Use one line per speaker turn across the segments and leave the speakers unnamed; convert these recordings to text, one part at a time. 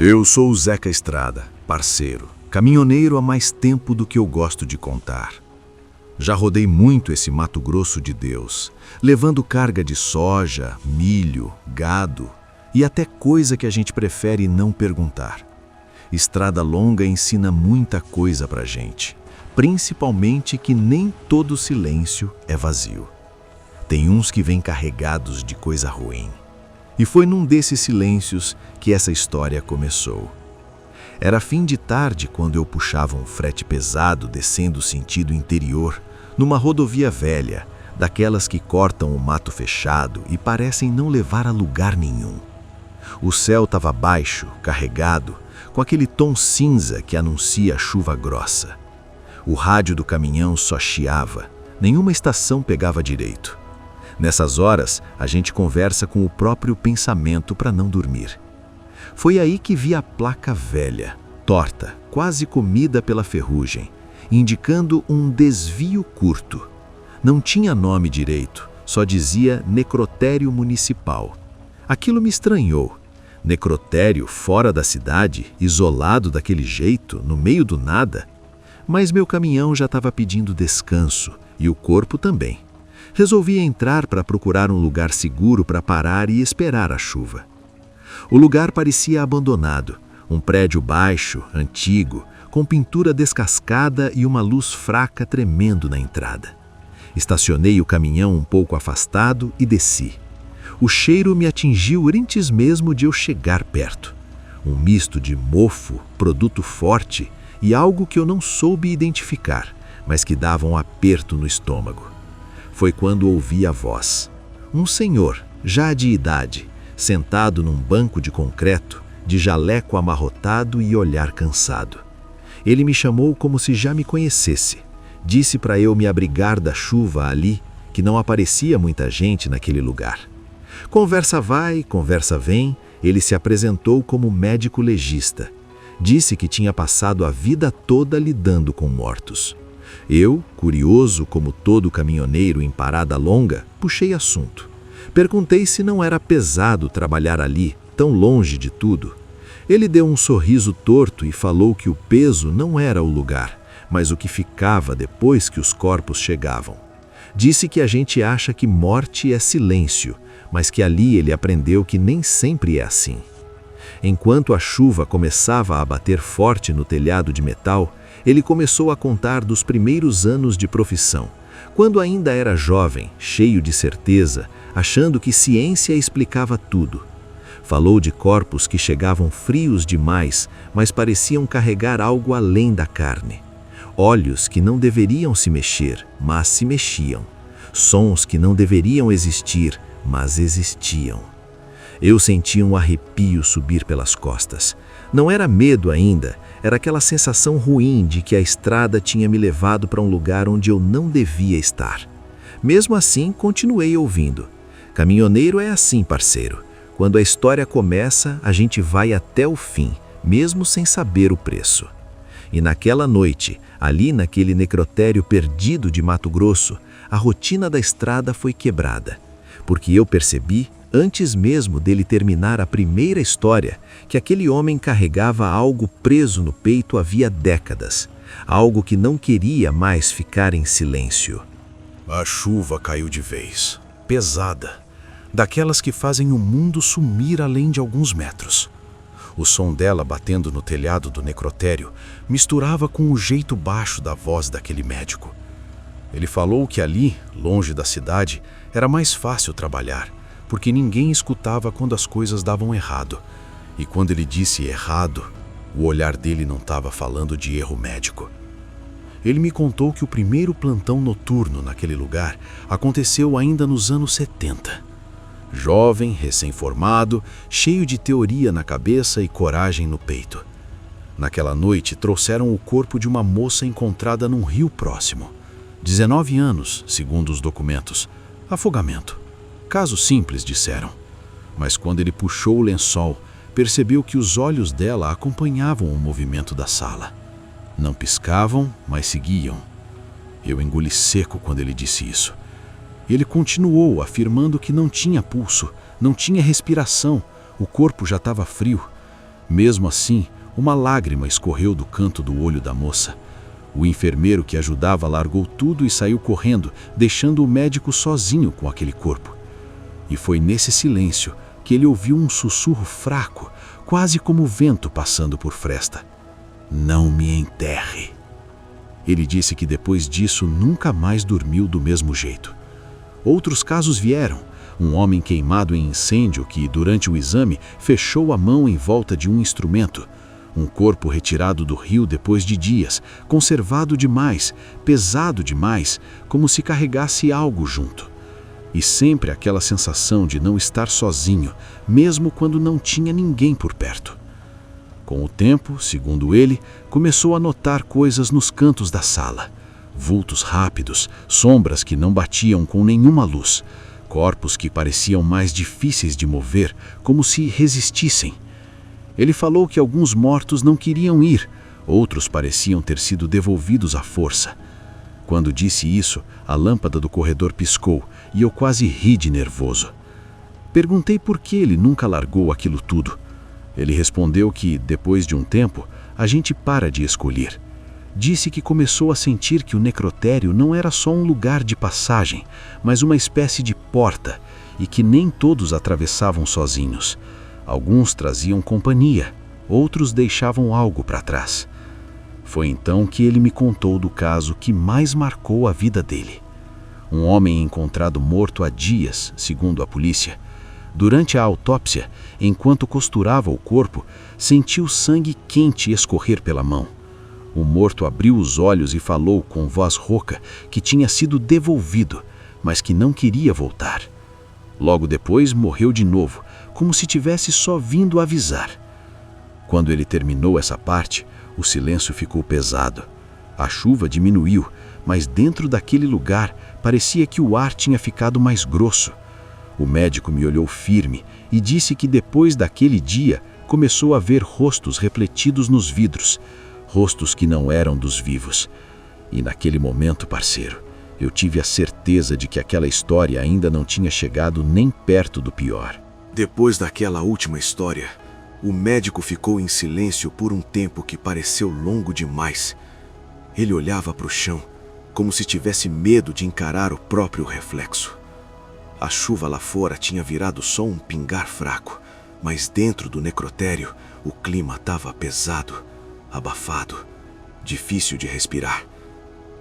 Eu sou o Zeca Estrada, parceiro, caminhoneiro há mais tempo do que eu gosto de contar. Já rodei muito esse Mato Grosso de Deus, levando carga de soja, milho, gado e até coisa que a gente prefere não perguntar. Estrada longa ensina muita coisa pra gente, principalmente que nem todo silêncio é vazio. Tem uns que vêm carregados de coisa ruim. E foi num desses silêncios que essa história começou. Era fim de tarde quando eu puxava um frete pesado descendo sentido interior, numa rodovia velha, daquelas que cortam o mato fechado e parecem não levar a lugar nenhum. O céu estava baixo, carregado, com aquele tom cinza que anuncia chuva grossa. O rádio do caminhão só chiava, nenhuma estação pegava direito. Nessas horas, a gente conversa com o próprio pensamento para não dormir. Foi aí que vi a placa velha, torta, quase comida pela ferrugem, indicando um desvio curto. Não tinha nome direito, só dizia necrotério municipal. Aquilo me estranhou. Necrotério fora da cidade, isolado daquele jeito, no meio do nada? Mas meu caminhão já estava pedindo descanso, e o corpo também. Resolvi entrar para procurar um lugar seguro para parar e esperar a chuva. O lugar parecia abandonado, um prédio baixo, antigo, com pintura descascada e uma luz fraca tremendo na entrada. Estacionei o caminhão um pouco afastado e desci. O cheiro me atingiu antes mesmo de eu chegar perto. Um misto de mofo, produto forte e algo que eu não soube identificar, mas que dava um aperto no estômago. Foi quando ouvi a voz. Um senhor, já de idade, sentado num banco de concreto, de jaleco amarrotado e olhar cansado. Ele me chamou como se já me conhecesse. Disse para eu me abrigar da chuva ali, que não aparecia muita gente naquele lugar. Conversa vai, conversa vem, ele se apresentou como médico legista. Disse que tinha passado a vida toda lidando com mortos. Eu, curioso como todo caminhoneiro em parada longa, puxei assunto. Perguntei se não era pesado trabalhar ali, tão longe de tudo. Ele deu um sorriso torto e falou que o peso não era o lugar, mas o que ficava depois que os corpos chegavam. Disse que a gente acha que morte é silêncio, mas que ali ele aprendeu que nem sempre é assim. Enquanto a chuva começava a bater forte no telhado de metal, ele começou a contar dos primeiros anos de profissão, quando ainda era jovem, cheio de certeza, achando que ciência explicava tudo. Falou de corpos que chegavam frios demais, mas pareciam carregar algo além da carne. Olhos que não deveriam se mexer, mas se mexiam. Sons que não deveriam existir, mas existiam. Eu senti um arrepio subir pelas costas. Não era medo ainda, era aquela sensação ruim de que a estrada tinha me levado para um lugar onde eu não devia estar. Mesmo assim, continuei ouvindo. Caminhoneiro é assim, parceiro. Quando a história começa, a gente vai até o fim, mesmo sem saber o preço. E naquela noite, ali naquele necrotério perdido de Mato Grosso, a rotina da estrada foi quebrada. Porque eu percebi, antes mesmo dele terminar a primeira história, que aquele homem carregava algo preso no peito havia décadas, algo que não queria mais ficar em silêncio.
A chuva caiu de vez, pesada, daquelas que fazem o mundo sumir além de alguns metros. O som dela batendo no telhado do necrotério misturava com o jeito baixo da voz daquele médico. Ele falou que ali, longe da cidade, era mais fácil trabalhar, porque ninguém escutava quando as coisas davam errado. E quando ele disse errado, o olhar dele não estava falando de erro médico. Ele me contou que o primeiro plantão noturno naquele lugar aconteceu ainda nos anos 70. Jovem, recém-formado, cheio de teoria na cabeça e coragem no peito. Naquela noite, trouxeram o corpo de uma moça encontrada num rio próximo. 19 anos, segundo os documentos. Afogamento. Caso simples, disseram. Mas quando ele puxou o lençol, percebeu que os olhos dela acompanhavam o movimento da sala. Não piscavam, mas seguiam. Eu engoli seco quando ele disse isso. Ele continuou, afirmando que não tinha pulso, não tinha respiração, o corpo já estava frio. Mesmo assim, uma lágrima escorreu do canto do olho da moça. O enfermeiro que ajudava largou tudo e saiu correndo, deixando o médico sozinho com aquele corpo. E foi nesse silêncio que ele ouviu um sussurro fraco, quase como o vento passando por fresta. Não me enterre. Ele disse que depois disso nunca mais dormiu do mesmo jeito. Outros casos vieram. Um homem queimado em incêndio que, durante o exame, fechou a mão em volta de um instrumento. Um corpo retirado do rio depois de dias, conservado demais, pesado demais, como se carregasse algo junto. E sempre aquela sensação de não estar sozinho, mesmo quando não tinha ninguém por perto. Com o tempo, segundo ele, começou a notar coisas nos cantos da sala. Vultos rápidos, sombras que não batiam com nenhuma luz, corpos que pareciam mais difíceis de mover, como se resistissem. Ele falou que alguns mortos não queriam ir, outros pareciam ter sido devolvidos à força. Quando disse isso, a lâmpada do corredor piscou e eu quase ri de nervoso. Perguntei por que ele nunca largou aquilo tudo. Ele respondeu que, depois de um tempo, a gente para de escolher. Disse que começou a sentir que o necrotério não era só um lugar de passagem, mas uma espécie de porta, e que nem todos atravessavam sozinhos. Alguns traziam companhia, outros deixavam algo para trás. Foi então que ele me contou do caso que mais marcou a vida dele. Um homem encontrado morto há dias, segundo a polícia. Durante a autópsia, enquanto costurava o corpo, sentiu sangue quente escorrer pela mão. O morto abriu os olhos e falou com voz rouca que tinha sido devolvido, mas que não queria voltar. Logo depois morreu de novo, como se tivesse só vindo avisar. Quando ele terminou essa parte, o silêncio ficou pesado. A chuva diminuiu, mas dentro daquele lugar parecia que o ar tinha ficado mais grosso. O médico me olhou firme e disse que depois daquele dia começou a ver rostos refletidos nos vidros, rostos que não eram dos vivos. E naquele momento, parceiro, eu tive a certeza de que aquela história ainda não tinha chegado nem perto do pior.
Depois daquela última história, o médico ficou em silêncio por um tempo que pareceu longo demais. Ele olhava para o chão, como se tivesse medo de encarar o próprio reflexo. A chuva lá fora tinha virado só um pingar fraco, mas dentro do necrotério o clima estava pesado, abafado, difícil de respirar.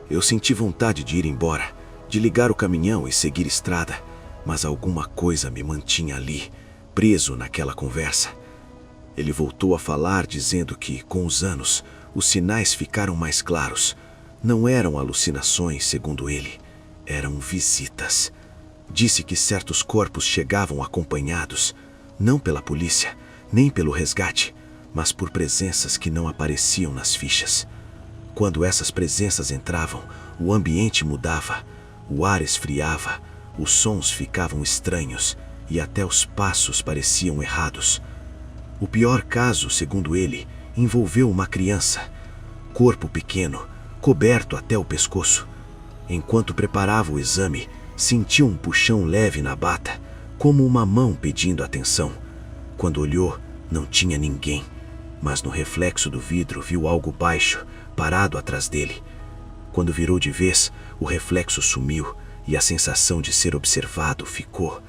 Eu senti vontade de ir embora, de ligar o caminhão e seguir estrada, mas alguma coisa me mantinha ali, preso naquela conversa. Ele voltou a falar dizendo que, com os anos, os sinais ficaram mais claros. Não eram alucinações, segundo ele, eram visitas. Disse que certos corpos chegavam acompanhados, não pela polícia, nem pelo resgate, mas por presenças que não apareciam nas fichas. Quando essas presenças entravam, o ambiente mudava, o ar esfriava, os sons ficavam estranhos e até os passos pareciam errados. O pior caso, segundo ele, envolveu uma criança, corpo pequeno, coberto até o pescoço. Enquanto preparava o exame, sentiu um puxão leve na bata, como uma mão pedindo atenção. Quando olhou, não tinha ninguém, mas no reflexo do vidro viu algo baixo, parado atrás dele. Quando virou de vez, o reflexo sumiu e a sensação de ser observado ficou.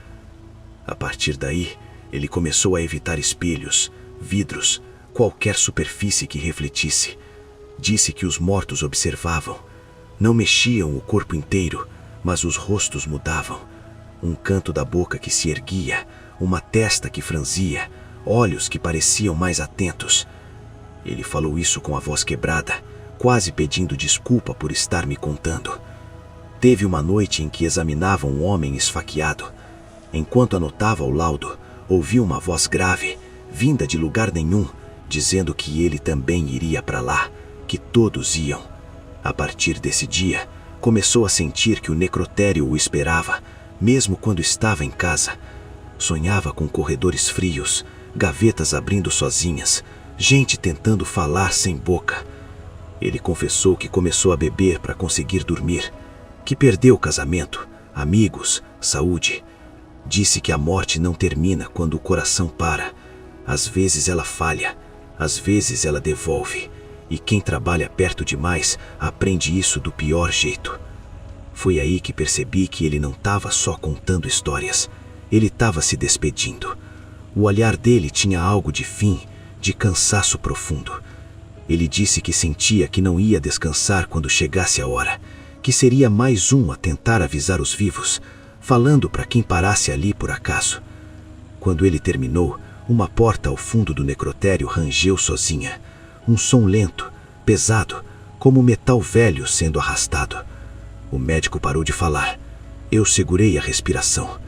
A partir daí, ele começou a evitar espelhos, vidros, qualquer superfície que refletisse. Disse que os mortos observavam. Não mexiam o corpo inteiro, mas os rostos mudavam. Um canto da boca que se erguia, uma testa que franzia, olhos que pareciam mais atentos. Ele falou isso com a voz quebrada, quase pedindo desculpa por estar me contando. Teve uma noite em que examinava um homem esfaqueado. Enquanto anotava o laudo, ouvi uma voz grave, vinda de lugar nenhum, dizendo que ele também iria para lá, que todos iam. A partir desse dia, começou a sentir que o necrotério o esperava, mesmo quando estava em casa. Sonhava com corredores frios, gavetas abrindo sozinhas, gente tentando falar sem boca. Ele confessou que começou a beber para conseguir dormir, que perdeu casamento, amigos, saúde. Disse que a morte não termina quando o coração para. Às vezes ela falha,
Às vezes ela devolve, e quem trabalha perto demais aprende isso do pior jeito. Foi aí que percebi que ele não estava só contando histórias, ele estava se despedindo. O olhar dele tinha algo de fim, de cansaço profundo. Ele disse que sentia que não ia descansar quando chegasse a hora, que seria mais um a tentar avisar os vivos, falando para quem parasse ali por acaso. Quando ele terminou, uma porta ao fundo do necrotério rangeu sozinha. Um som lento, pesado, como metal velho sendo arrastado. O médico parou de falar. Eu segurei a respiração.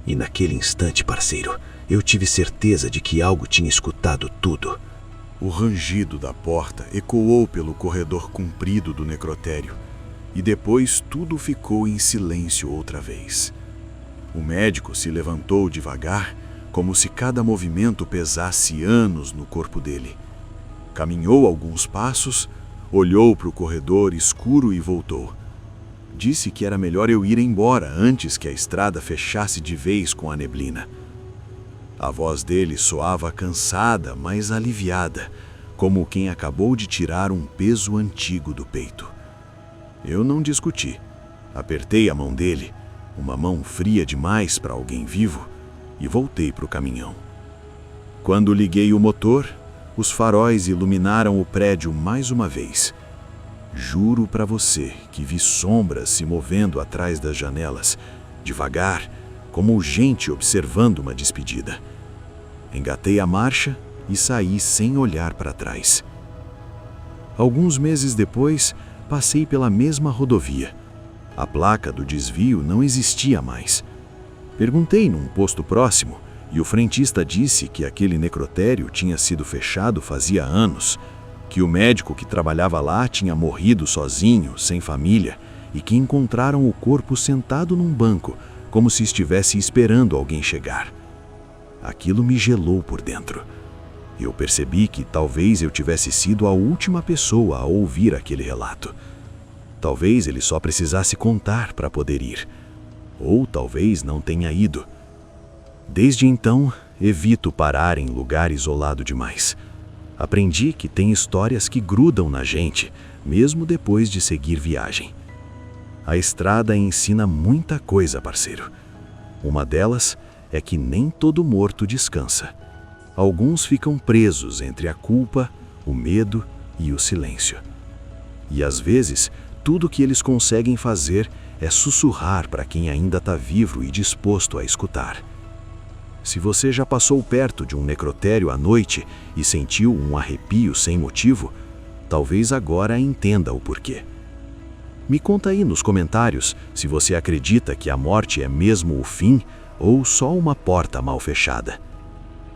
E naquele instante, parceiro, eu tive certeza de que algo tinha escutado tudo.
O rangido da porta ecoou pelo corredor comprido do necrotério, e depois tudo ficou em silêncio outra vez. O médico se levantou devagar, como se cada movimento pesasse anos no corpo dele. Caminhou alguns passos, olhou para o corredor escuro e voltou. Disse que era melhor eu ir embora antes que a estrada fechasse de vez com a neblina. A voz dele soava cansada, mas aliviada, como quem acabou de tirar um peso antigo do peito. Eu não discuti. Apertei a mão dele, uma mão fria demais para alguém vivo, e voltei para o caminhão. Quando liguei o motor, os faróis iluminaram o prédio mais uma vez. Juro para você que vi sombras se movendo atrás das janelas, devagar, como gente observando uma despedida. Engatei a marcha e saí sem olhar para trás. Alguns meses depois, passei pela mesma rodovia. A placa do desvio não existia mais. Perguntei num posto próximo e o frentista disse que aquele necrotério tinha sido fechado fazia anos, que o médico que trabalhava lá tinha morrido sozinho, sem família, e que encontraram o corpo sentado num banco, como se estivesse esperando alguém chegar. Aquilo me gelou por dentro. Eu percebi que talvez eu tivesse sido a última pessoa a ouvir aquele relato. Talvez ele só precisasse contar para poder ir. Ou talvez não tenha ido. Desde então, evito parar em lugar isolado demais. Aprendi que tem histórias que grudam na gente, mesmo depois de seguir viagem. A estrada ensina muita coisa, parceiro. Uma delas é que nem todo morto descansa. Alguns ficam presos entre a culpa, o medo e o silêncio. E às vezes, tudo que eles conseguem fazer é sussurrar para quem ainda está vivo e disposto a escutar. Se você já passou perto de um necrotério à noite e sentiu um arrepio sem motivo, talvez agora entenda o porquê. Me conta aí nos comentários se você acredita que a morte é mesmo o fim ou só uma porta mal fechada.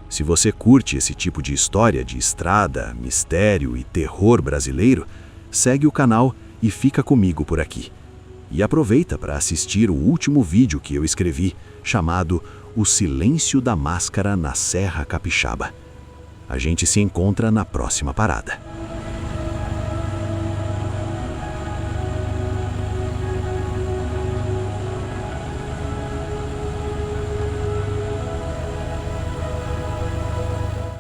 Se você curte esse tipo de história de estrada, mistério e terror brasileiro, segue o canal e fica comigo por aqui. E aproveita para assistir o último vídeo que eu escrevi, chamado O Silêncio da Máscara na Serra Capixaba. A gente se encontra na próxima parada.